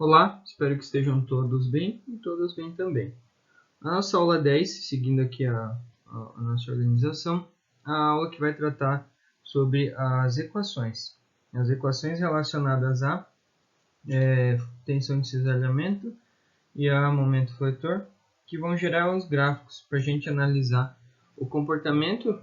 Olá, espero que estejam todos bem e todas bem também. A nossa aula 10, seguindo aqui a nossa organização, a aula que vai tratar sobre as equações. As equações relacionadas a tensão de cisalhamento e a momento fletor, que vão gerar os gráficos para a gente analisar o comportamento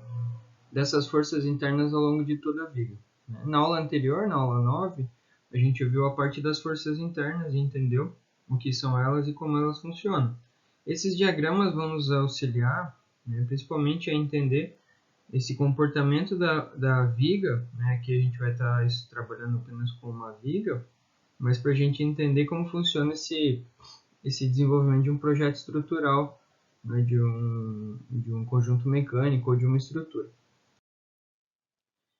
dessas forças internas ao longo de toda a viga. Na aula anterior, na aula 9, a gente viu a parte das forças internas e entendeu o que são elas e como elas funcionam. Esses diagramas vão nos auxiliar, principalmente a entender esse comportamento da viga, que a gente vai estar trabalhando apenas com uma viga, mas para a gente entender como funciona esse desenvolvimento de um projeto estrutural, de um conjunto mecânico ou de uma estrutura.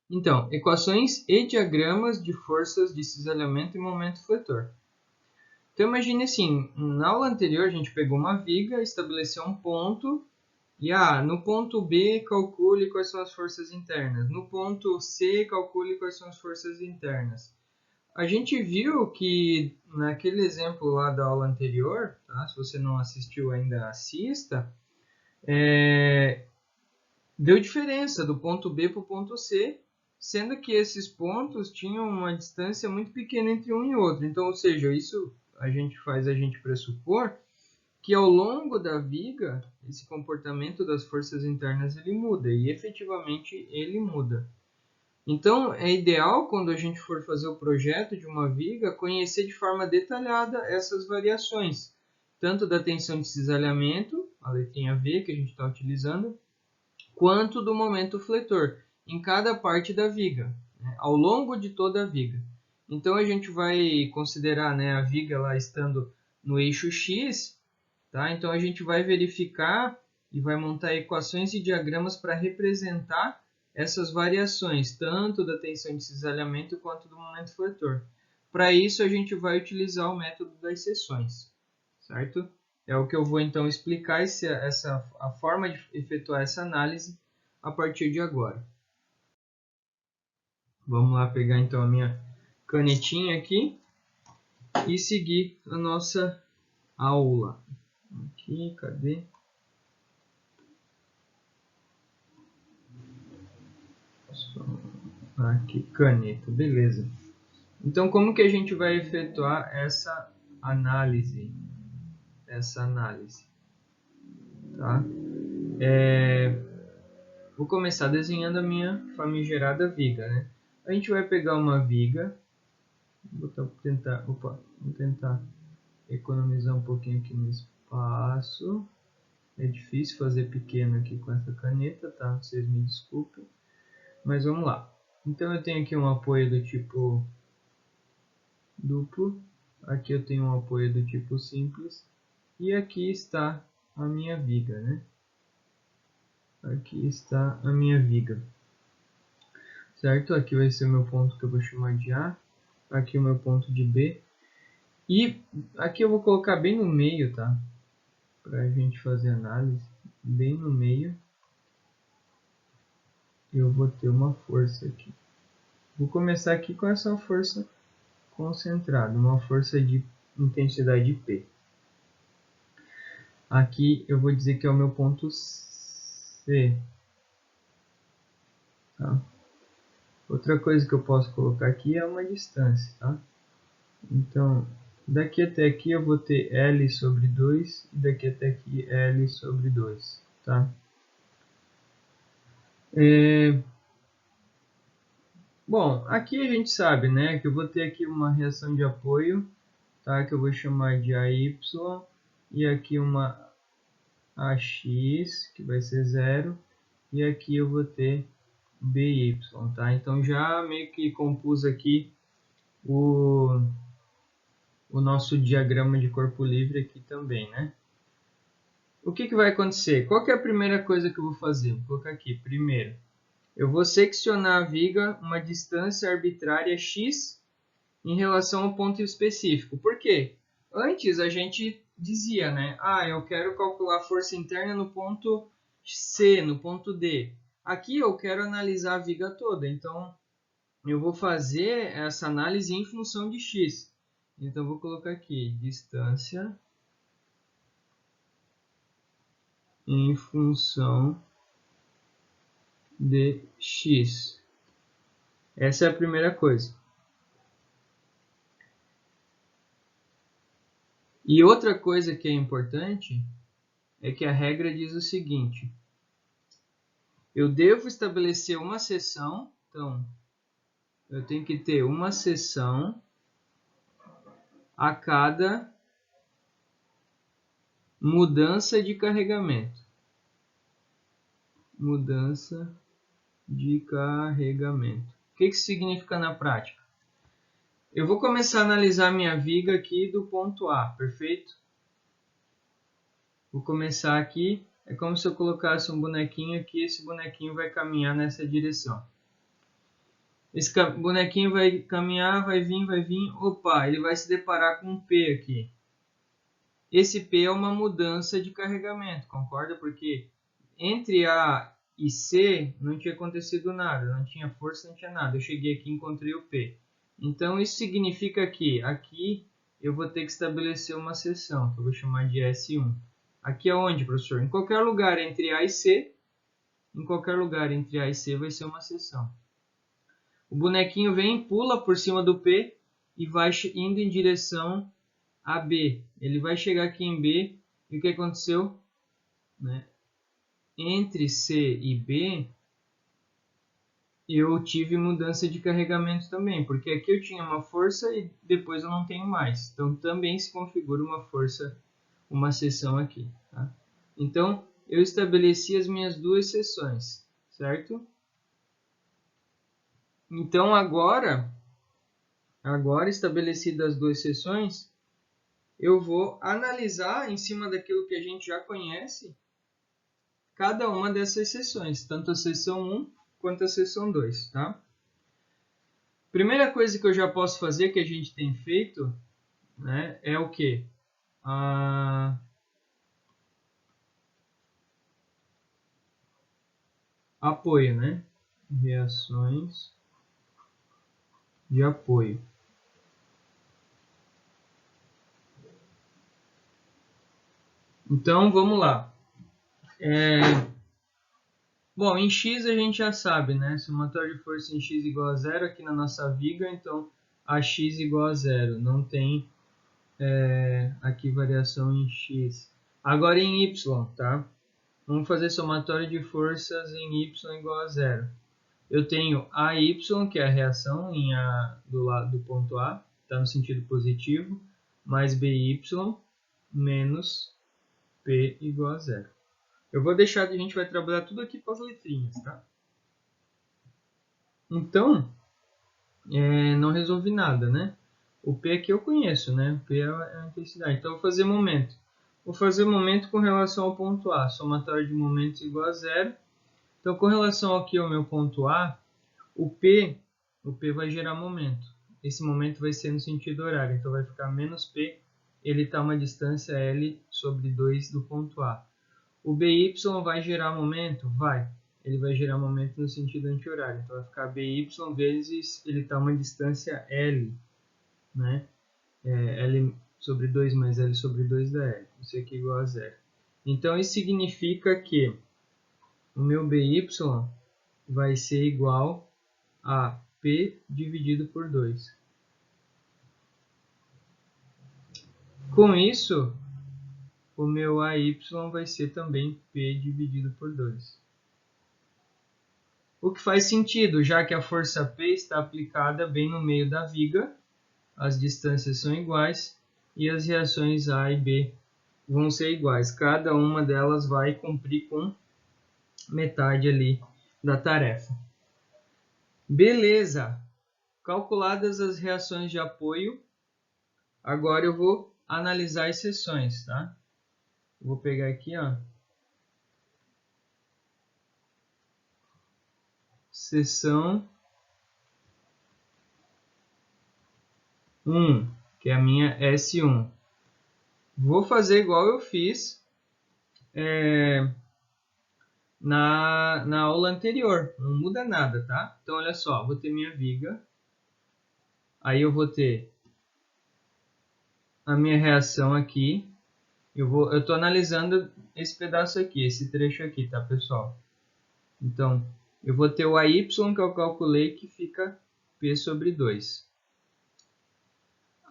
Então, equações e diagramas de forças de cisalhamento e momento fletor. Então, imagine assim, na aula anterior a gente pegou uma viga, estabeleceu um ponto, e no ponto B calcule quais são as forças internas, no ponto C calcule quais são as forças internas. A gente viu que naquele exemplo lá da aula anterior, tá? Se você não assistiu ainda, assista, deu diferença do ponto B para o ponto C, sendo que esses pontos tinham uma distância muito pequena entre um e outro. Então, ou seja, isso a gente faz a gente pressupor que ao longo da viga, esse comportamento das forças internas ele muda, e efetivamente ele muda. Então, é ideal, quando a gente for fazer o projeto de uma viga, conhecer de forma detalhada essas variações, tanto da tensão de cisalhamento, a letrinha V que a gente está utilizando, quanto do momento fletor, em cada parte da viga, ao longo de toda a viga. Então, a gente vai considerar a viga lá estando no eixo X, tá? Então, a gente vai verificar e vai montar equações e diagramas para representar essas variações, tanto da tensão de cisalhamento quanto do momento fletor. Para isso, a gente vai utilizar o método das seções, certo? É o que eu vou então explicar a forma de efetuar essa análise a partir de agora. Vamos lá pegar então a minha canetinha aqui e seguir a nossa aula. Aqui, cadê? Aqui, caneta, beleza. Então, como que a gente vai efetuar essa análise? Tá? Vou começar desenhando a minha famigerada viga, né? A gente vai pegar uma viga, vou tentar economizar um pouquinho aqui no espaço. É difícil fazer pequeno aqui com essa caneta, tá? Vocês me desculpem. Mas vamos lá. Então eu tenho aqui um apoio do tipo duplo. Aqui eu tenho um apoio do tipo simples. E aqui está a minha viga, né? Aqui está a minha viga. Certo? Aqui vai ser o meu ponto que eu vou chamar de A. Aqui o meu ponto de B. E aqui eu vou colocar bem no meio, tá? Para a gente fazer análise. Bem no meio. Eu vou ter uma força aqui. Vou começar aqui com essa força concentrada. Uma força de intensidade P. Aqui eu vou dizer que é o meu ponto C. Tá? Outra coisa que eu posso colocar aqui é uma distância. Tá? Então, daqui até aqui eu vou ter L sobre 2 e daqui até aqui L sobre 2. Tá? Bom, aqui a gente sabe, né, que eu vou ter aqui uma reação de apoio, tá, que eu vou chamar de AY, e aqui uma AX, que vai ser 0, e aqui eu vou ter BY, tá? Então já meio que compus aqui o nosso diagrama de corpo livre aqui também, né? O que vai acontecer? Qual que é a primeira coisa que eu vou fazer? Vou colocar aqui, primeiro. Eu vou seccionar a viga uma distância arbitrária x em relação ao ponto específico. Por quê? Antes a gente dizia, né? Eu quero calcular a força interna no ponto C, no ponto D. Aqui eu quero analisar a viga toda, então eu vou fazer essa análise em função de x. Então, vou colocar aqui distância em função de x. Essa é a primeira coisa. E outra coisa que é importante é que a regra diz o seguinte: eu devo estabelecer uma seção, então eu tenho que ter uma seção a cada mudança de carregamento. Mudança de carregamento. O que isso significa na prática? Eu vou começar a analisar minha viga aqui do ponto A, perfeito? Vou começar aqui, é como se eu colocasse um bonequinho aqui, esse bonequinho vai caminhar nessa direção. Esse bonequinho vai caminhar, vai vir, opa, ele vai se deparar com um P aqui. Esse P é uma mudança de carregamento, concorda? Porque entre A e C não tinha acontecido nada, não tinha força, não tinha nada. Eu cheguei aqui e encontrei o P. Então isso significa que aqui eu vou ter que estabelecer uma seção, que eu vou chamar de S1. Aqui é onde, professor? Em qualquer lugar entre A e C, em qualquer lugar entre A e C vai ser uma seção. O bonequinho vem, pula por cima do P e vai indo em direção a B. Ele vai chegar aqui em B e o que aconteceu? Né? Entre C e B, eu tive mudança de carregamento também, porque aqui eu tinha uma força e depois eu não tenho mais. Então também se configura uma força, uma seção aqui. Tá? Então eu estabeleci as minhas duas seções, certo? Então agora estabelecidas as duas seções, eu vou analisar em cima daquilo que a gente já conhece cada uma dessas seções, tanto a seção 1 quanto a seção 2, tá? Primeira coisa que eu já posso fazer, que a gente tem feito, né, é o quê? Apoio, né? Reações de apoio. Então, vamos lá. Bom, em X a gente já sabe, né? Somatório de força em X igual a zero aqui na nossa viga, então a X igual a zero. Não tem aqui variação em X. Agora em Y, tá? Vamos fazer somatório de forças em Y igual a zero. Eu tenho AY, que é a reação do lado do ponto A, está no sentido positivo, mais BY menos P igual a zero. Eu vou deixar, a gente vai trabalhar tudo aqui com as letrinhas, tá? Então, não resolvi nada, né? O P aqui eu conheço, né? O P é a intensidade. Então, eu vou fazer momento. Vou fazer momento com relação ao ponto A. Somatório de momentos igual a zero. Então, com relação aqui ao meu ponto A, o P vai gerar momento. Esse momento vai ser no sentido horário. Então, vai ficar menos P. Ele está a uma distância L sobre 2 do ponto A. O BY vai gerar momento? Vai. Ele vai gerar momento no sentido anti-horário. Então, vai ficar BY vezes ele está a uma distância L, né? L sobre 2 mais L sobre 2 dá L. Isso aqui é igual a zero. Então, isso significa que o meu BY vai ser igual a P dividido por 2. Com isso, o meu AY vai ser também P dividido por 2. O que faz sentido, já que a força P está aplicada bem no meio da viga, as distâncias são iguais e as reações A e B vão ser iguais. Cada uma delas vai cumprir com metade ali da tarefa. Beleza! Calculadas as reações de apoio, agora eu vou analisar as seções, tá? Vou pegar aqui, ó. Seção 1, que é a minha S1. Vou fazer igual eu fiz na aula anterior, não muda nada, tá? Então, olha só, vou ter minha viga, aí eu vou ter a minha reação aqui. Eu estou analisando esse pedaço aqui, esse trecho aqui, tá, pessoal? Então, eu vou ter o AY que eu calculei, que fica P sobre 2.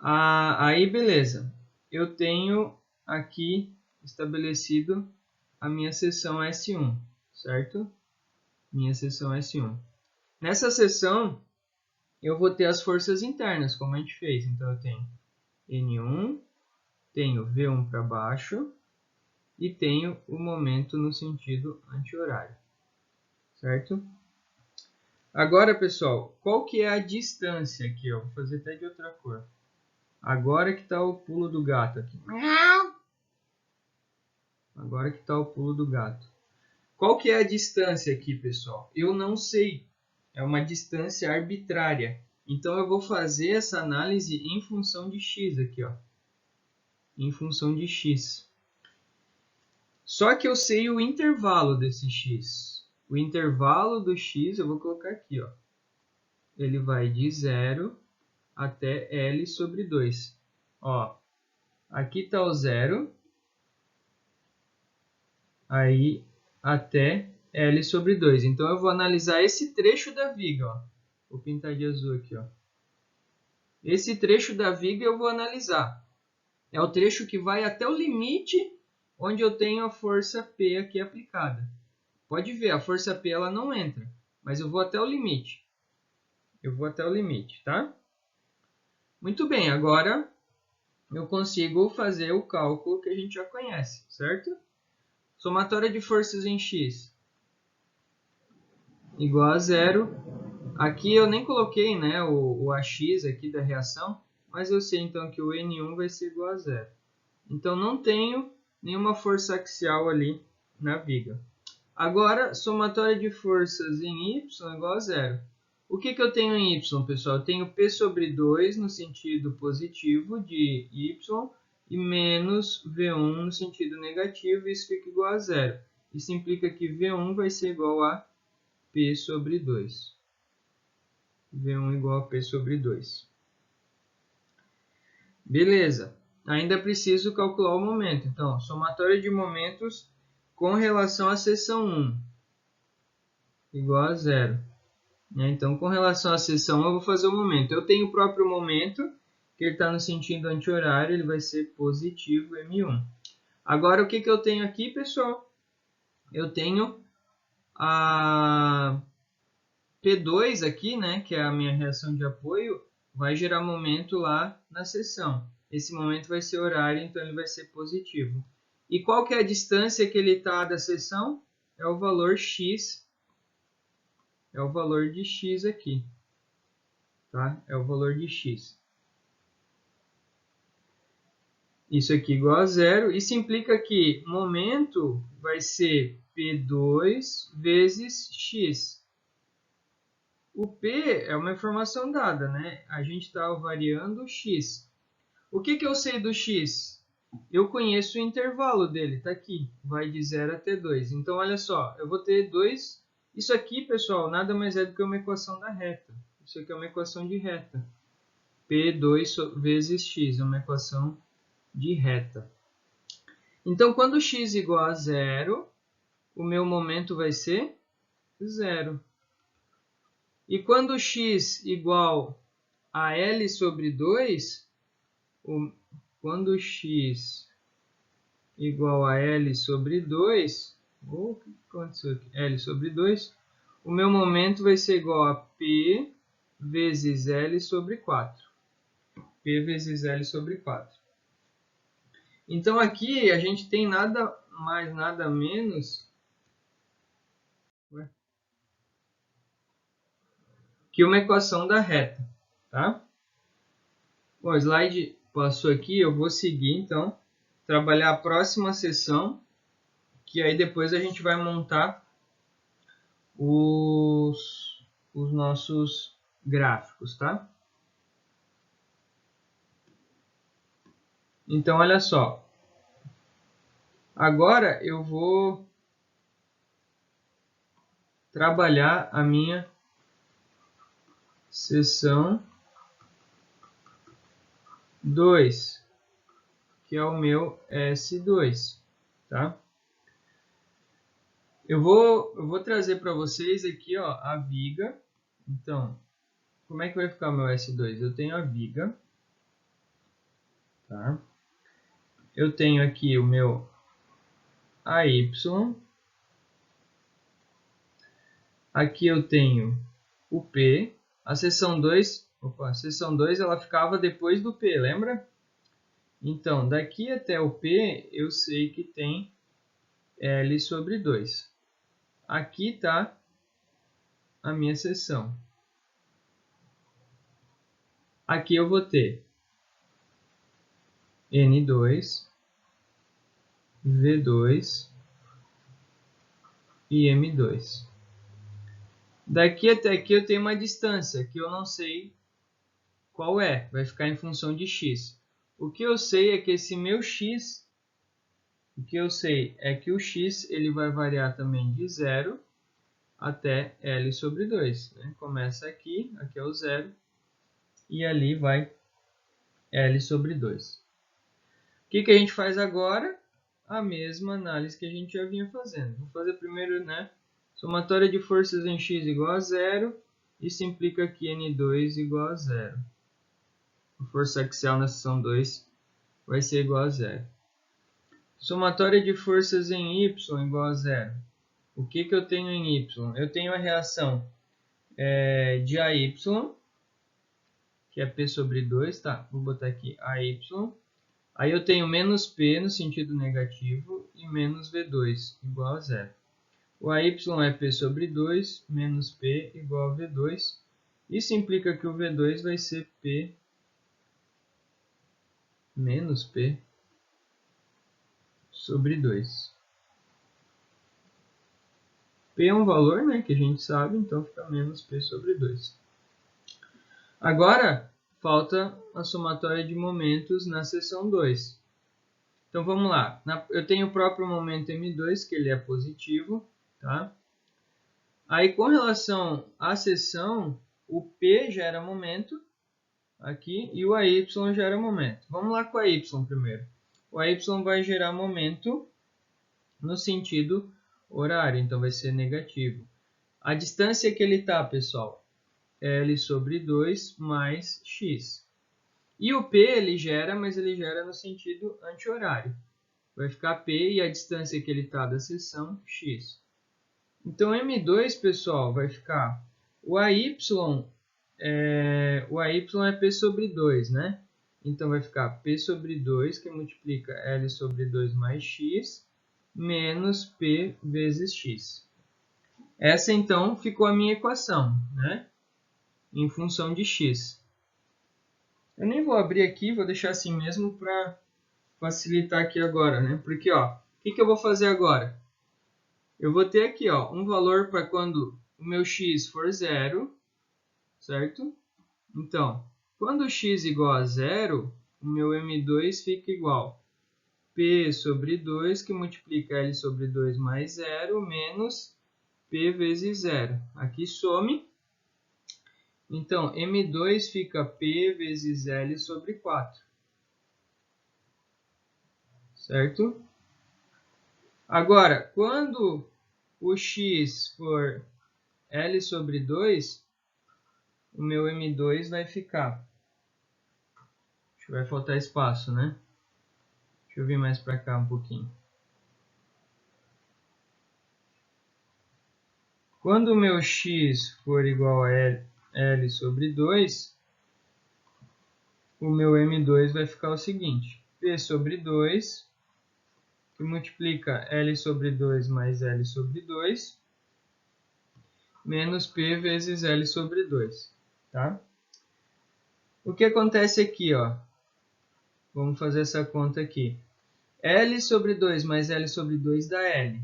Aí, beleza. Eu tenho aqui estabelecido a minha seção S1, certo? Minha seção S1. Nessa seção, eu vou ter as forças internas, como a gente fez. Então, eu tenho N1, tenho V1 para baixo e tenho o momento no sentido anti-horário, certo? Agora, pessoal, qual que é a distância aqui? Vou fazer até de outra cor. Agora que está o pulo do gato aqui. Agora que está o pulo do gato. Qual que é a distância aqui, pessoal? Eu não sei. É uma distância arbitrária. Então, eu vou fazer essa análise em função de x aqui, ó. Em função de x. Só que eu sei o intervalo desse x. O intervalo do x, eu vou colocar aqui, ó. Ele vai de 0 até L sobre 2. Ó, aqui está o 0. Aí até L sobre 2. Então, eu vou analisar esse trecho da viga. Ó. Vou pintar de azul aqui. Ó. Esse trecho da viga eu vou analisar. É o trecho que vai até o limite onde eu tenho a força P aqui aplicada. Pode ver, a força P ela não entra, mas eu vou até o limite. Eu vou até o limite, tá? Muito bem, agora eu consigo fazer o cálculo que a gente já conhece, certo? Somatória de forças em X igual a 0. Aqui eu nem coloquei, né, o AX aqui da reação, mas eu sei então que o N1 vai ser igual a 0. Então não tenho nenhuma força axial ali na viga. Agora, somatória de forças em Y igual a 0. O que eu tenho em Y, pessoal? Eu tenho P sobre 2 no sentido positivo de Y e menos V1 no sentido negativo, e isso fica igual a 0. Isso implica que V1 vai ser igual a P sobre 2. V1 igual a P sobre 2. Beleza. Ainda preciso calcular o momento. Então, somatória de momentos com relação à seção 1 igual a 0. Então, com relação à seção 1, eu vou fazer o momento. Eu tenho o próprio momento, que ele está no sentido anti-horário, ele vai ser positivo M1. Agora, o que eu tenho aqui, pessoal? Eu tenho a P2 aqui, né, que é a minha reação de apoio, vai gerar momento lá na seção. Esse momento vai ser horário, então ele vai ser positivo. E qual que é a distância que ele está da seção? É o valor x. É o valor de x aqui. Tá? É o valor de x. Isso aqui igual a 0. Isso implica que momento vai ser P2 vezes x. O P é uma informação dada, né? A gente está variando o x. O que eu sei do x? Eu conheço o intervalo dele, está aqui. Vai de 0 até 2. Então, olha só, eu vou ter 2. Isso aqui, pessoal, nada mais é do que uma equação da reta. Isso aqui é uma equação de reta. P2 vezes x é uma equação de reta. Então, quando x igual a 0, o meu momento vai ser 0. E quando x igual a L sobre 2, quando x igual a L sobre 2, o que aconteceu aqui? L sobre 2, o meu momento vai ser igual a P vezes L sobre 4. P vezes L sobre 4. Então aqui a gente tem nada mais, nada menos que uma equação da reta, tá? Bom, o slide passou aqui, eu vou seguir então, trabalhar a próxima seção, que aí depois a gente vai montar os nossos gráficos, tá? Então, olha só. Agora eu vou trabalhar a minha seção 2. que é o meu S2, tá? Eu vou trazer para vocês aqui, ó, a viga. Então, como é que vai ficar o meu S2? Eu tenho a viga, tá? Eu tenho aqui o meu AY. Aqui eu tenho o P. A seção 2, a seção 2 ela ficava depois do P, lembra? Então, daqui até o P, eu sei que tem L sobre 2. Aqui está a minha seção. Aqui eu vou ter N2, V2 e M2. Daqui até aqui eu tenho uma distância que eu não sei qual é, vai ficar em função de x. O que eu sei é que esse meu x, o que eu sei é que o x ele vai variar também de 0 até L sobre 2. Né? Começa aqui, aqui é o 0, e ali vai L sobre 2. O que a gente faz agora? A mesma análise que a gente já vinha fazendo. Vou fazer primeiro, né? Somatória de forças em x igual a 0. Isso implica que N2 igual a 0. A força axial na seção 2 vai ser igual a 0. Somatória de forças em y igual a 0. O que eu tenho em y? Eu tenho a reação de AY, que é P sobre 2, tá? Vou botar aqui AY. Aí eu tenho menos P no sentido negativo e menos V2 igual a 0. O AY é P sobre 2 menos P igual a V2. Isso implica que o V2 vai ser P menos P sobre 2. P é um valor, né, que a gente sabe, então fica menos P sobre 2. Agora, falta a somatória de momentos na seção 2. Então vamos lá. Eu tenho o próprio momento M2, que ele é positivo, tá? Aí com relação à seção, o P gera momento aqui e o AY gera momento. Vamos lá com o AY primeiro. O AY vai gerar momento no sentido horário, então vai ser negativo. A distância que ele está, pessoal, é L sobre 2 mais x. E o P ele gera, mas ele gera no sentido anti-horário. Vai ficar P e a distância que ele está da seção, x. Então, M2, pessoal, vai ficar o AY é P sobre 2, né? Então, vai ficar P sobre 2, que multiplica L sobre 2 mais x, menos P vezes x. Essa, então, ficou a minha equação, né? Em função de x. Eu nem vou abrir aqui, vou deixar assim mesmo para facilitar aqui agora, né? Porque, ó, o que eu vou fazer agora? Eu vou ter aqui, ó, um valor para quando o meu x for 0, certo? Então, quando o x igual a 0, o meu M2 fica igual P sobre 2, que multiplica L sobre 2 mais 0, menos P vezes 0. Aqui some. Então, M2 fica P vezes L sobre 4. Certo? Agora, quando o x for L sobre 2, o meu M2 vai ficar. Acho que vai faltar espaço, né? Deixa eu vir mais para cá um pouquinho. Quando o meu x for igual a L sobre 2, o meu M2 vai ficar o seguinte. P sobre 2, que multiplica L sobre 2 mais L sobre 2, menos P vezes L sobre 2. Tá? O que acontece aqui, ó? Vamos fazer essa conta aqui. L sobre 2 mais L sobre 2 dá L.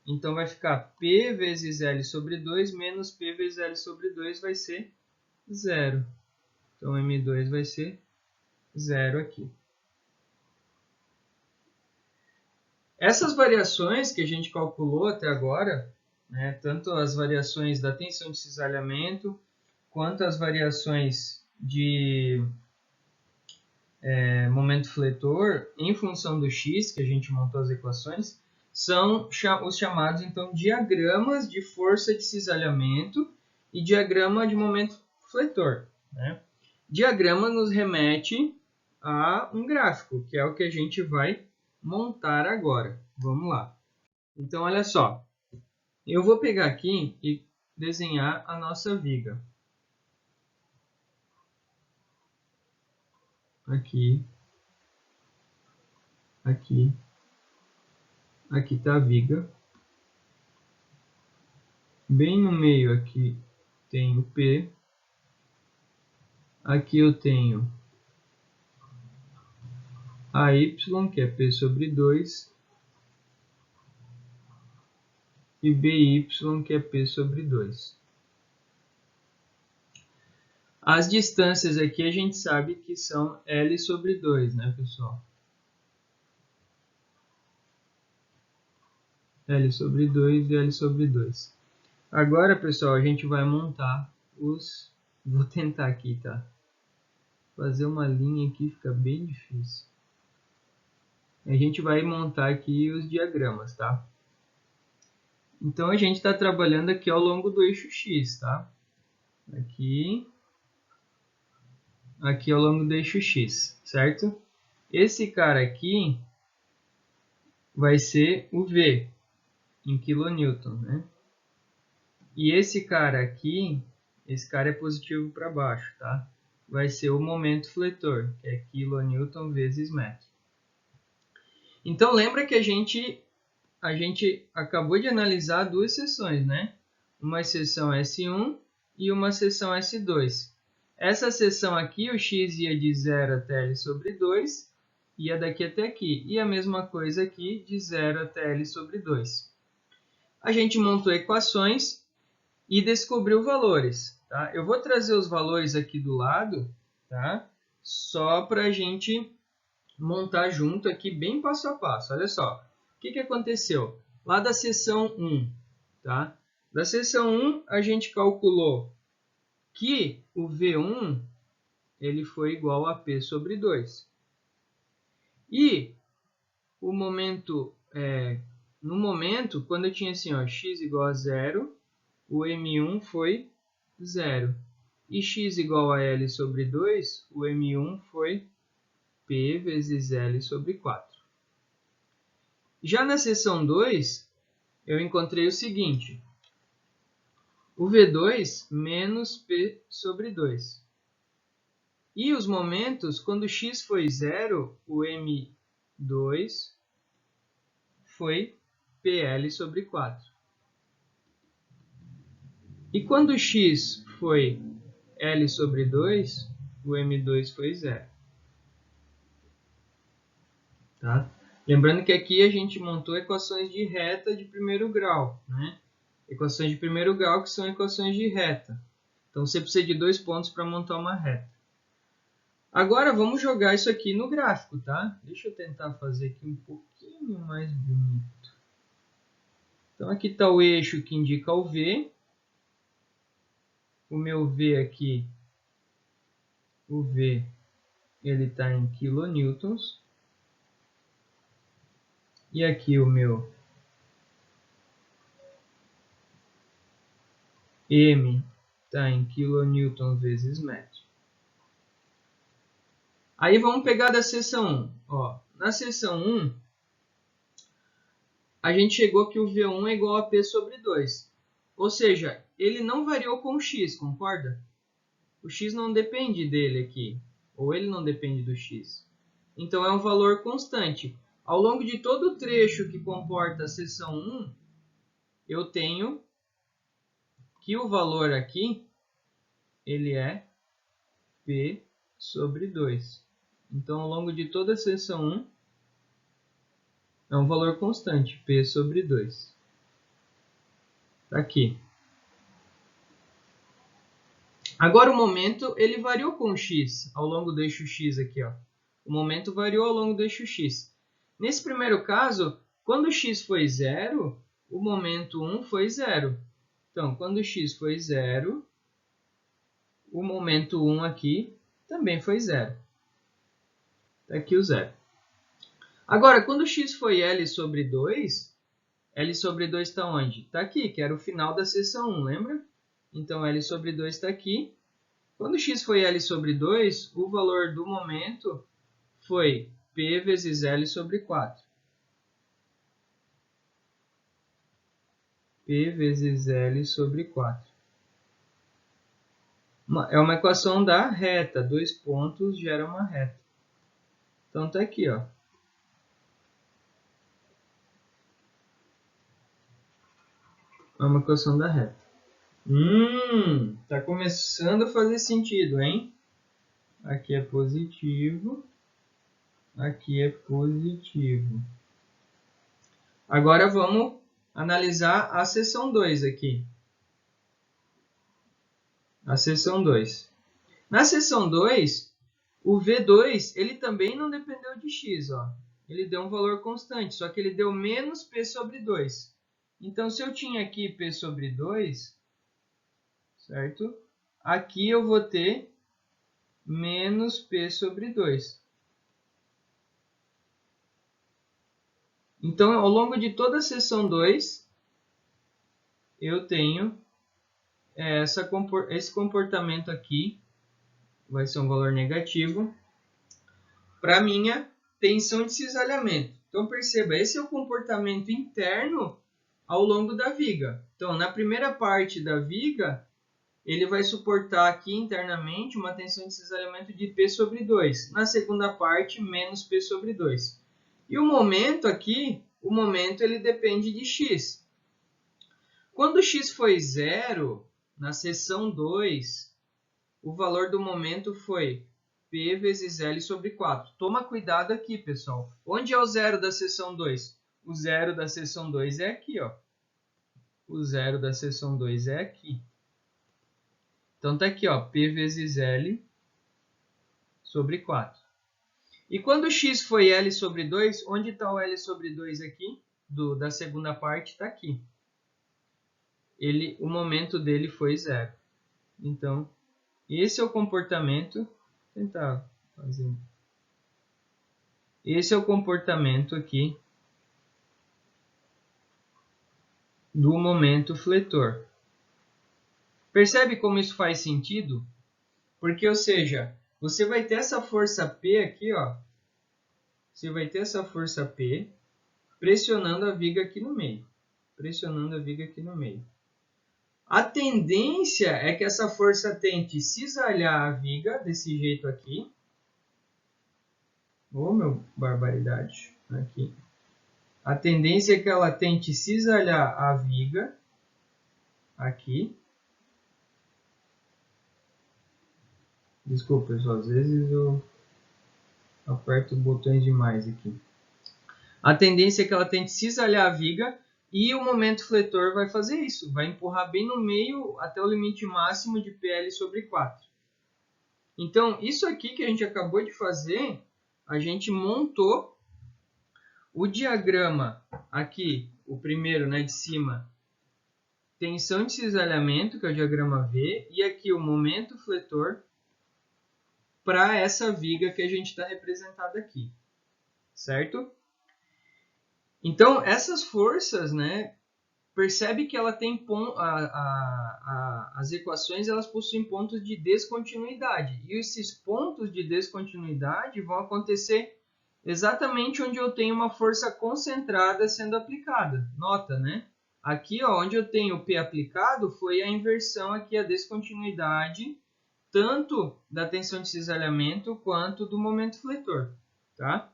Então vai ficar P vezes L sobre 2 menos P vezes L sobre 2 vai ser 0. Então M2 vai ser 0 aqui. Essas variações que a gente calculou até agora, né, tanto as variações da tensão de cisalhamento, quanto as variações momento fletor, em função do x, que a gente montou as equações, são os chamados, então, diagramas de força de cisalhamento e diagrama de momento fletor, né? Diagrama nos remete a um gráfico, que é o que a gente vai montar agora. Vamos lá. Então, olha só. Eu vou pegar aqui e desenhar a nossa viga. Aqui. Aqui. Aqui está a viga. Bem no meio aqui tem o P. Aqui eu tenho a Y, que é P sobre 2. E BY, que é P sobre 2. As distâncias aqui a gente sabe que são L sobre 2, né, pessoal? L sobre 2 e L sobre 2. Agora, pessoal, a gente vai montar os... Vou tentar aqui, tá? Fazer uma linha aqui fica bem difícil. A gente vai montar aqui os diagramas, tá? Então, a gente está trabalhando aqui ao longo do eixo X, tá? Aqui ao longo do eixo X, certo? Esse cara aqui vai ser o V, em kN, né? E esse cara aqui, esse cara é positivo para baixo, tá? Vai ser o momento fletor, que é kN vezes metro. Então, lembra que a gente acabou de analisar duas seções, né? Uma seção S1 e uma seção S2. Essa seção aqui, o x ia de 0 até L sobre 2, ia daqui até aqui. E a mesma coisa aqui, de 0 até L sobre 2. A gente montou equações e descobriu valores. Tá? Eu vou trazer os valores aqui do lado, tá? Só para a gente montar junto aqui, bem passo a passo. Olha só, o que aconteceu? Lá da seção 1, tá? Da seção 1, a gente calculou que o V1 ele foi igual a P sobre 2. E o momento, no momento, quando eu tinha assim, ó, x igual a 0, o M1 foi 0. E x igual a L sobre 2, o M1 foi P vezes L sobre 4. Já na seção 2, eu encontrei o seguinte. O V2 menos P sobre 2. E os momentos, quando x foi 0, o M2 foi PL sobre 4. E quando x foi L sobre 2, o M2 foi 0. Tá? Lembrando que aqui a gente montou equações de reta de primeiro grau. Né? Equações de primeiro grau que são equações de reta. Então você precisa de 2 pontos para montar uma reta. Agora vamos jogar isso aqui no gráfico, tá? Deixa eu tentar fazer aqui um pouquinho mais bonito. Então aqui está o eixo que indica o V. O meu V aqui, o V, ele está em kilonewtons. E aqui o meu M está em kilonewton vezes metro. Aí vamos pegar da seção 1. Ó, na seção 1, a gente chegou que o V1 é igual a P sobre 2. Ou seja, ele não variou com o x, concorda? O x não depende dele aqui, ou ele não depende do x. Então é um valor constante. Ao longo de todo o trecho que comporta a seção 1, eu tenho que o valor aqui ele é P sobre 2. Então, ao longo de toda a seção 1, é um valor constante, P sobre 2. Está aqui. Agora, o momento ele variou com o x ao longo do eixo x aqui. Ó. O momento variou ao longo do eixo x. Nesse primeiro caso, quando x foi 0, o momento 1 foi 0. Então, quando x foi 0, o momento 1 aqui também foi 0. Está aqui o zero. Agora, quando x foi L sobre 2, L sobre 2 está onde? Está aqui, que era o final da seção 1, lembra? Então, L sobre 2 está aqui. Quando x foi L sobre 2, o valor do momento foi P vezes L sobre 4. P vezes L sobre 4. É uma equação da reta. 2 pontos gera uma reta. Então, está aqui, ó. É uma equação da reta. Tá começando a fazer sentido, hein? Aqui é positivo. Aqui é positivo. Agora vamos analisar a seção 2 aqui. A seção 2. Na seção 2, o V2 ele também não dependeu de x. Ó. Ele deu um valor constante, só que ele deu menos P sobre 2. Então, se eu tinha aqui P sobre 2, certo? Aqui eu vou ter menos P sobre 2. Então, ao longo de toda a seção 2, eu tenho esse comportamento aqui, vai ser um valor negativo, para a minha tensão de cisalhamento. Então, perceba, esse é o comportamento interno ao longo da viga. Então, na primeira parte da viga, ele vai suportar aqui internamente uma tensão de cisalhamento de P sobre 2. Na segunda parte, menos P sobre 2. E o momento aqui, o momento ele depende de x. Quando x foi 0, na seção 2, o valor do momento foi P vezes L sobre 4. Toma cuidado aqui, pessoal. Onde é o zero da seção 2? O zero da seção 2 é aqui, ó. O zero da seção 2 é aqui. Então, tá aqui, ó, P vezes L sobre 4. E quando x foi L sobre 2, onde está o L sobre 2 aqui? Da segunda parte está aqui. O momento dele foi 0. Então, esse é o comportamento. Vou tentar fazer. Esse é o comportamento aqui do momento fletor. Percebe como isso faz sentido? Porque, ou seja, você vai ter essa força P aqui, ó. Você vai ter essa força P pressionando a viga aqui no meio. Pressionando a viga aqui no meio. A tendência é que essa força tente cisalhar a viga desse jeito aqui. Oh, meu barbaridade. Aqui. A tendência é que ela tente cisalhar a viga aqui. Desculpa, pessoal, às vezes eu aperto botões demais aqui. A tendência é que ela tente cisalhar a viga e o momento fletor vai fazer isso. Vai empurrar bem no meio até o limite máximo de PL sobre 4. Então, isso aqui que a gente acabou de fazer, a gente montou o diagrama aqui, o primeiro, né, de cima, tensão de cisalhamento, que é o diagrama V, e aqui o momento fletor para essa viga que a gente está representada aqui, certo? Então, essas forças, né, percebe que ela tem as equações elas possuem pontos de descontinuidade. E esses pontos de descontinuidade vão acontecer exatamente onde eu tenho uma força concentrada sendo aplicada. Nota, né? Aqui, ó, onde eu tenho P aplicado, foi a inversão aqui, a descontinuidade, tanto da tensão de cisalhamento quanto do momento fletor, tá?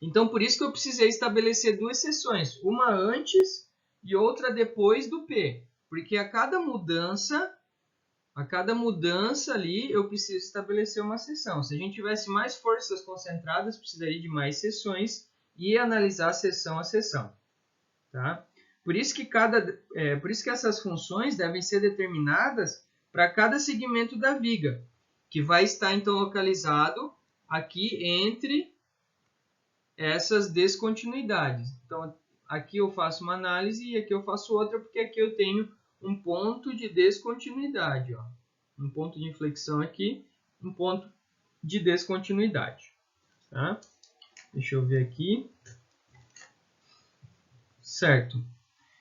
Então, por isso que eu precisei estabelecer duas seções, uma antes e outra depois do P, porque a cada mudança ali eu preciso estabelecer uma seção. Se a gente tivesse mais forças concentradas, precisaria de mais seções e analisar seção a seção, tá? Por isso que essas funções devem ser determinadas para cada segmento da viga, que vai estar então localizado aqui entre essas descontinuidades. Então, aqui eu faço uma análise e aqui eu faço outra, porque aqui eu tenho um ponto de descontinuidade. Ó. Um ponto de inflexão aqui, um ponto de descontinuidade. tá? Deixa eu ver aqui. Certo.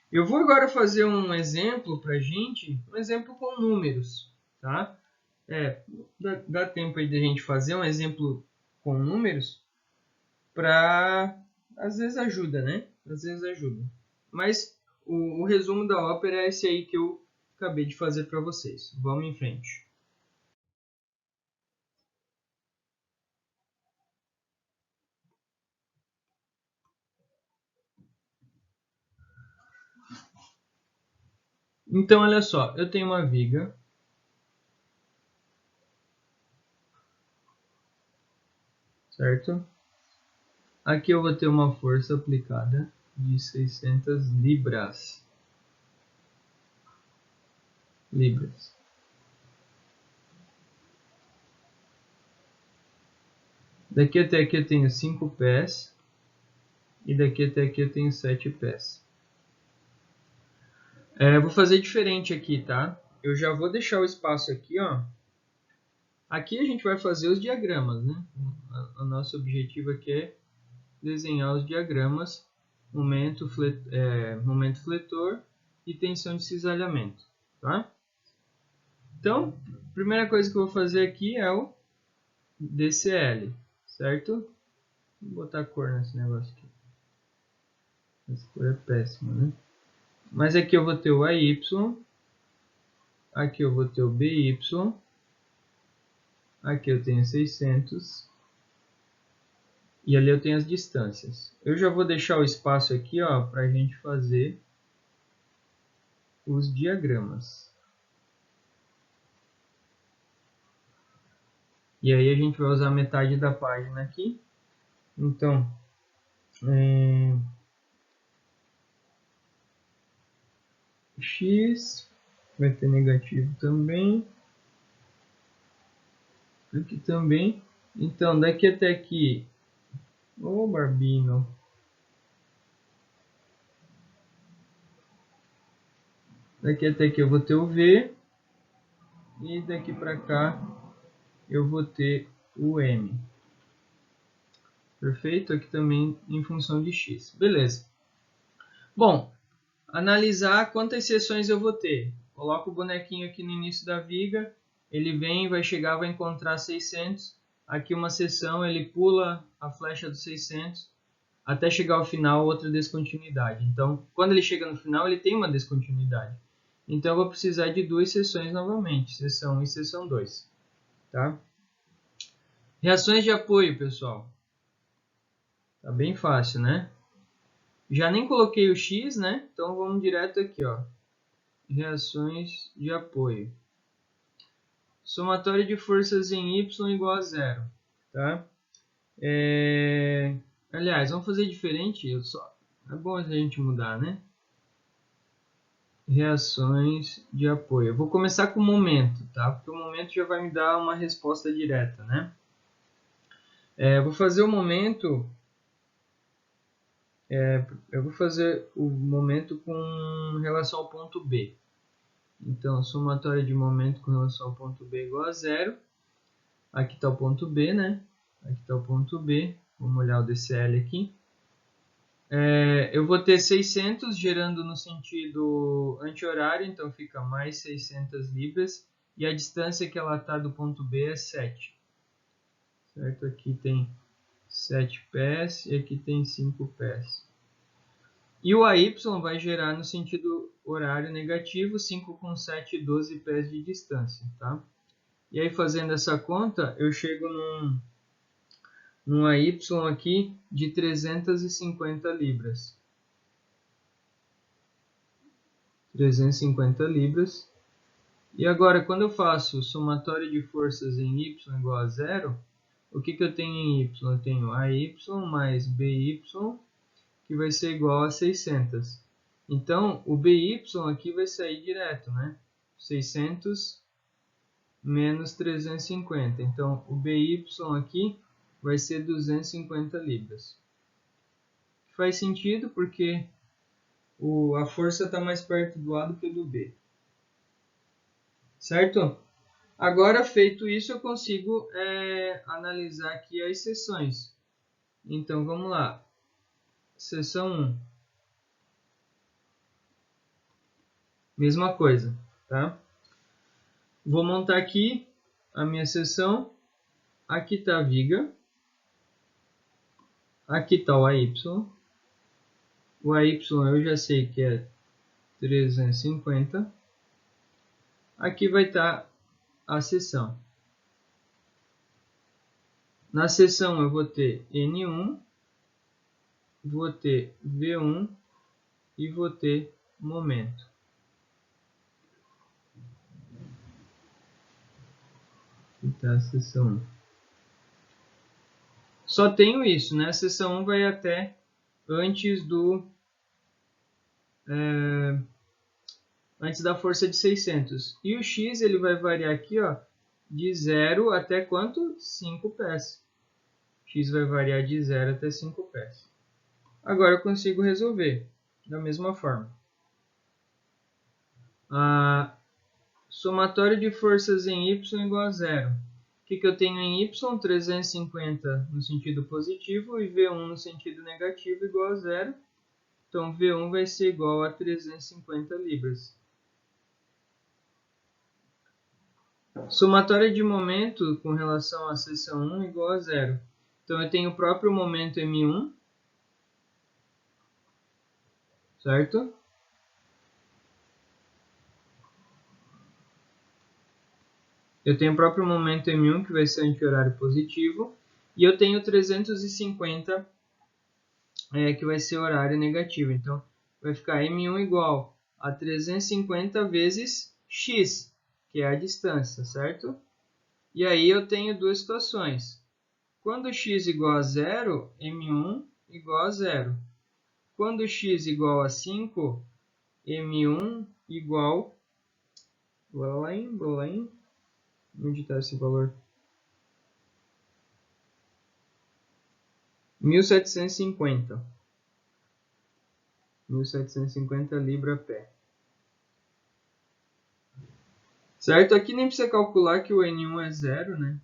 Eu vou agora fazer um exemplo para a gente, um exemplo com números, tá? Dá tempo aí de a gente fazer um exemplo com números para... Às vezes ajuda, né? Às vezes ajuda. Mas o resumo da ópera é esse aí que eu acabei de fazer para vocês. Vamos em frente. Então, olha só, eu tenho uma viga, certo? Aqui eu vou ter uma força aplicada de 600 libras. Daqui até aqui eu tenho 5 pés. E daqui até aqui eu tenho 7 pés. Eu vou fazer diferente aqui, tá? Eu já vou deixar o espaço aqui, ó. Aqui a gente vai fazer os diagramas, né? O nosso objetivo aqui é desenhar os diagramas, momento fletor e tensão de cisalhamento, tá? Então, a primeira coisa que eu vou fazer aqui é o DCL, certo? Vou botar cor nesse negócio aqui. Essa cor é péssima, né? Mas aqui eu vou ter o AY, aqui eu vou ter o BY, aqui eu tenho 600 e ali eu tenho as distâncias. Eu já vou deixar o espaço aqui, ó, para a gente fazer os diagramas. E aí a gente vai usar metade da página aqui. Então, X vai ter negativo também. Aqui também. Então, daqui até aqui, ô Barbino. Daqui até aqui eu vou ter o V. E daqui para cá eu vou ter o M. Perfeito? Aqui também em função de X. Beleza. Bom, analisar quantas seções eu vou ter. Coloco o bonequinho aqui no início da viga. Ele vem, vai chegar, vai encontrar 600. Aqui uma seção, ele pula a flecha dos 600 até chegar ao final, outra descontinuidade. Então, quando ele chega no final, ele tem uma descontinuidade. Então, eu vou precisar de duas seções novamente, seção 1 e seção 2. Tá? Reações de apoio, pessoal. Tá bem fácil, né? Já nem coloquei o X, né? Então, vamos direto aqui, ó. Reações de apoio. Somatório de forças em Y igual a 0. Tá? Aliás, vamos fazer diferente. É bom a gente mudar, né? Reações de apoio. Eu vou começar com o momento, tá? Porque o momento já vai me dar uma resposta direta, né? Vou fazer o momento. Eu vou fazer o momento com relação ao ponto B. Então, somatória de momento com relação ao ponto B igual a 0. Aqui está o ponto B, né? Aqui está o ponto B. Vamos olhar o DCL aqui. Eu vou ter 600 gerando no sentido anti-horário, então fica mais 600 libras. E a distância que ela está do ponto B é 7. Certo? Aqui tem 7 pés e aqui tem 5 pés. E o AY vai gerar no sentido horário negativo, 5 com 7, 12 pés de distância. Tá? E aí, fazendo essa conta, eu chego num AY aqui de 350 libras. 350 libras. E agora, quando eu faço somatório de forças em Y igual a 0, o que eu tenho em Y? Eu tenho AY mais BY, que vai ser igual a 600. Então, o BY aqui vai sair direto, né? 600 menos 350. Então, o BY aqui vai ser 250 libras. Faz sentido porque a força está mais perto do A do que do B. Certo? Agora, feito isso, eu consigo analisar aqui as seções. Então vamos lá. Seção 1. Mesma coisa, tá? Vou montar aqui a minha seção. Aqui está a viga. Aqui está o AY. O AY eu já sei que é 350. Aqui vai estar a seção. Na seção eu vou ter N1, vou ter V1 e vou ter momento. Aqui está a seção 1. Só tenho isso, né? A seção 1 vai até antes antes da força de 600. E o X ele vai variar aqui, ó, de 0 até quanto? 5 pés. X vai variar de 0 até 5 pés. Agora eu consigo resolver da mesma forma. A somatório de forças em Y igual a 0. O que eu tenho em Y? 350 no sentido positivo e V1 no sentido negativo igual a 0. Então V1 vai ser igual a 350 libras. Somatória de momento com relação à seção 1 igual a 0. Então eu tenho o próprio momento M1, certo? Eu tenho o próprio momento M1 que vai ser anti-horário positivo. E eu tenho 350 que vai ser horário negativo. Então vai ficar M1 igual a 350 vezes X, que é a distância, certo? E aí eu tenho duas situações. Quando x igual a 0, M1 igual a 0. Quando x igual a 5, M1 igual... Vou lá em... Onde está esse valor? 1750. 1750 libra pé. Certo? Aqui nem precisa calcular que o N1 é 0, né?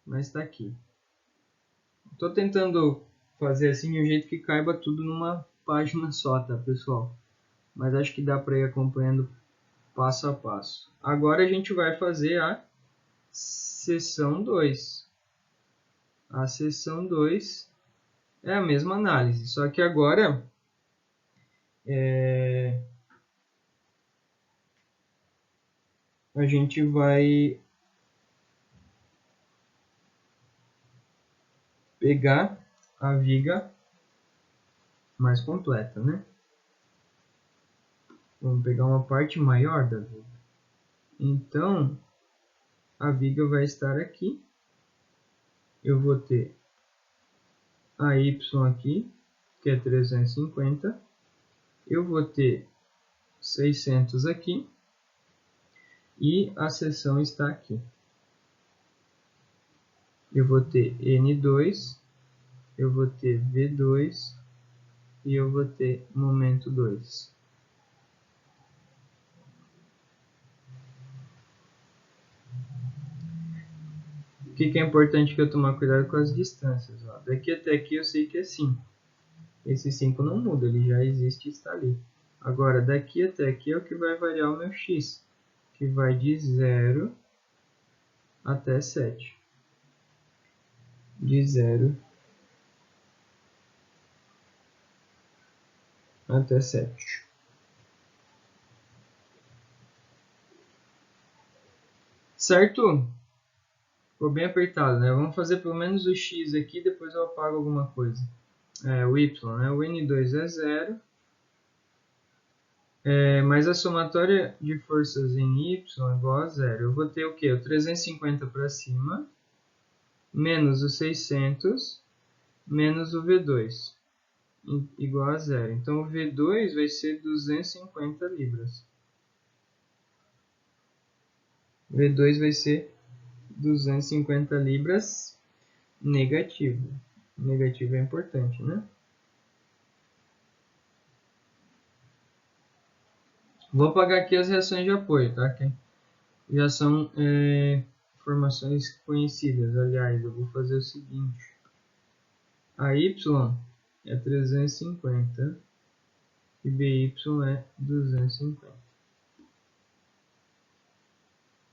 Mas está aqui. Estou tentando fazer assim de um jeito que caiba tudo numa página só, tá, pessoal? Mas acho que dá para ir acompanhando passo a passo. Agora a gente vai fazer a seção 2. A seção 2 é a mesma análise, só que agora a gente vai pegar a viga mais completa, né? Vamos pegar uma parte maior da viga. Então, a viga vai estar aqui. Eu vou ter a Y aqui, que é 350. Eu vou ter 600 aqui. E a seção está aqui. Eu vou ter N2, eu vou ter V2 e eu vou ter momento 2. O que é importante que eu tomar cuidado com as distâncias? Ó. Daqui até aqui eu sei que é 5. Esse 5 não muda, ele já existe e está ali. Agora, daqui até aqui é o que vai variar o meu x, que vai de 0 até 7. De 0 até 7. Certo? Ficou bem apertado, né? Vamos fazer pelo menos o x aqui, depois eu apago alguma coisa. O y, né? O N2 é 0. Mas a somatória de forças em y é igual a 0. Eu vou ter o quê? O 350 para cima, menos o 600, menos o V2, igual a 0. Então o V2 vai ser 250 libras. V2 vai ser 250 libras negativo. Negativo é importante, né? Vou apagar aqui as reações de apoio, tá? Que já são informações conhecidas. Aliás, eu vou fazer o seguinte. AY é 350 e BY é 250.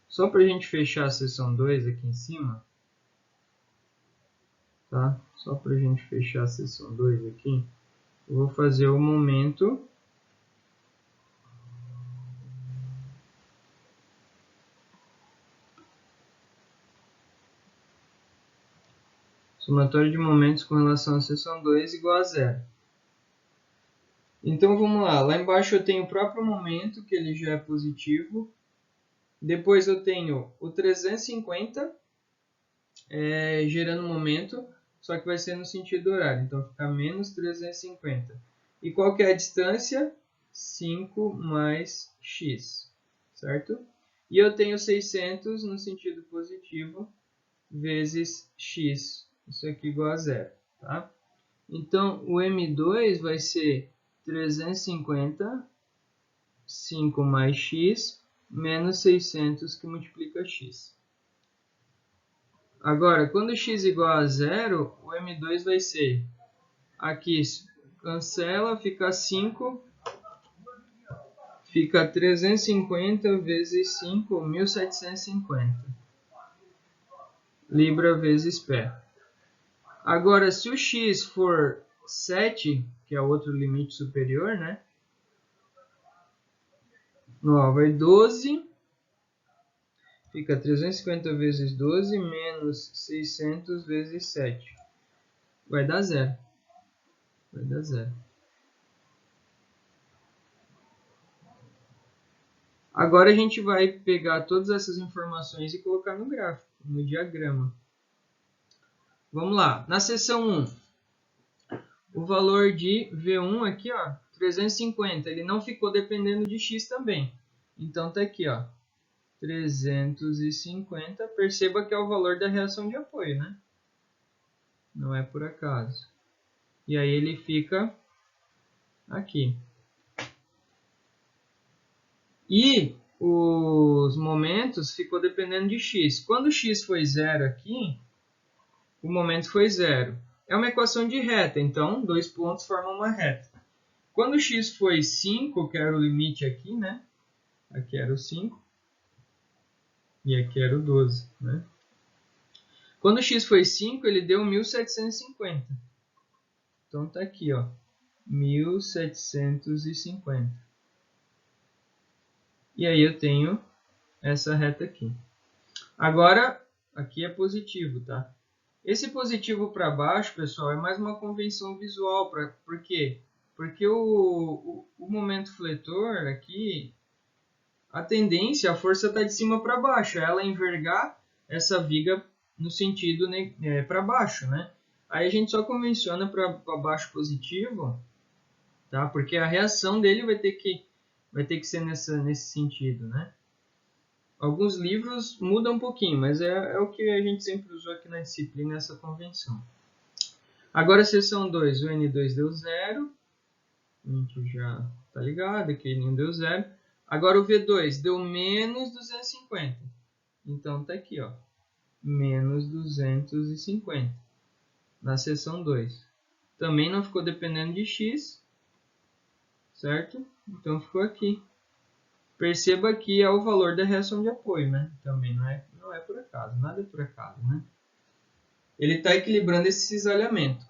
Só para a gente fechar a seção 2 aqui em cima, tá? Só para a gente fechar a seção 2 aqui, eu vou fazer o momento somatório de momentos com relação à seção 2 igual a zero. Então vamos lá, lá embaixo eu tenho o próprio momento, que ele já é positivo. Depois eu tenho o 350 gerando momento, só que vai ser no sentido horário, então fica menos 350. E qual que é a distância? 5 mais x, certo? E eu tenho 600 no sentido positivo vezes x, isso aqui igual a zero, tá? Então o M2 vai ser 350, 5 mais x, menos 600 que multiplica x. Agora, quando x igual a zero, o M2 vai ser, aqui cancela, fica 5, fica 350 vezes 5, 1750. Libra vezes pé. Agora, se o x for 7, que é o outro limite superior, né? Vai 12, fica 350 vezes 12 menos 600 vezes 7. Vai dar zero. Vai dar zero. Agora a gente vai pegar todas essas informações e colocar no gráfico, no diagrama. Vamos lá. Na seção 1, o valor de V1 aqui, ó, 350, ele não ficou dependendo de x também. Então tá aqui, ó, 350. Perceba que é o valor da reação de apoio, né? Não é por acaso. E aí ele fica aqui. E os momentos ficou dependendo de x. Quando x foi zero aqui, o momento foi zero. É uma equação de reta, então dois pontos formam uma reta. Quando x foi 5, que era o limite aqui, né? Aqui era o 5 e aqui era o 12, né? Quando x foi 5, ele deu 1750. Então tá aqui, ó, 1750. E aí eu tenho essa reta aqui. Agora, aqui é positivo, tá? Esse positivo para baixo, pessoal, é mais uma convenção visual. Por quê? Porque o momento fletor aqui, a tendência, a força está de cima para baixo. Ela envergar essa viga no sentido para baixo, né? Aí a gente só convenciona para baixo positivo, tá? Porque a reação dele vai ter que ser nesse sentido, né? Alguns livros mudam um pouquinho, mas é o que a gente sempre usou aqui na disciplina, essa convenção. Agora, seção 2, o N2 deu 0. A gente já está ligado, aqui não deu 0. Agora o V2 deu menos 250. Então está aqui, ó, menos 250 na seção 2. Também não ficou dependendo de x, certo? Então ficou aqui. Perceba que é o valor da reação de apoio, né? Também não é por acaso, nada é por acaso, né? Ele está equilibrando esse cisalhamento.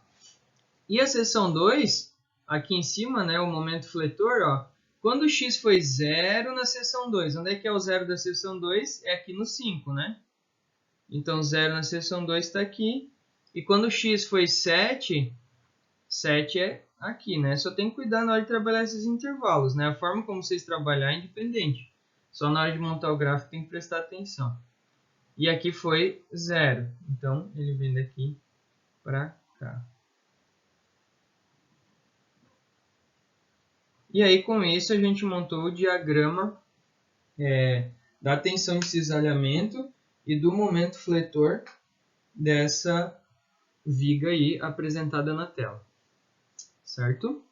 E a seção 2, aqui em cima, né, o momento fletor, ó, quando o x foi 0 na seção 2, onde é que é o 0 da seção 2? É aqui no 5, né? Então 0 na seção 2 está aqui. E quando o x foi 7, 7 é aqui, né? Só tem que cuidar na hora de trabalhar esses intervalos, né? A forma como vocês trabalhar é independente. Só na hora de montar o gráfico tem que prestar atenção. E aqui foi 0. Então, ele vem daqui para cá. E aí, com isso, a gente montou o diagrama da tensão de cisalhamento e do momento fletor dessa viga aí apresentada na tela. Certo?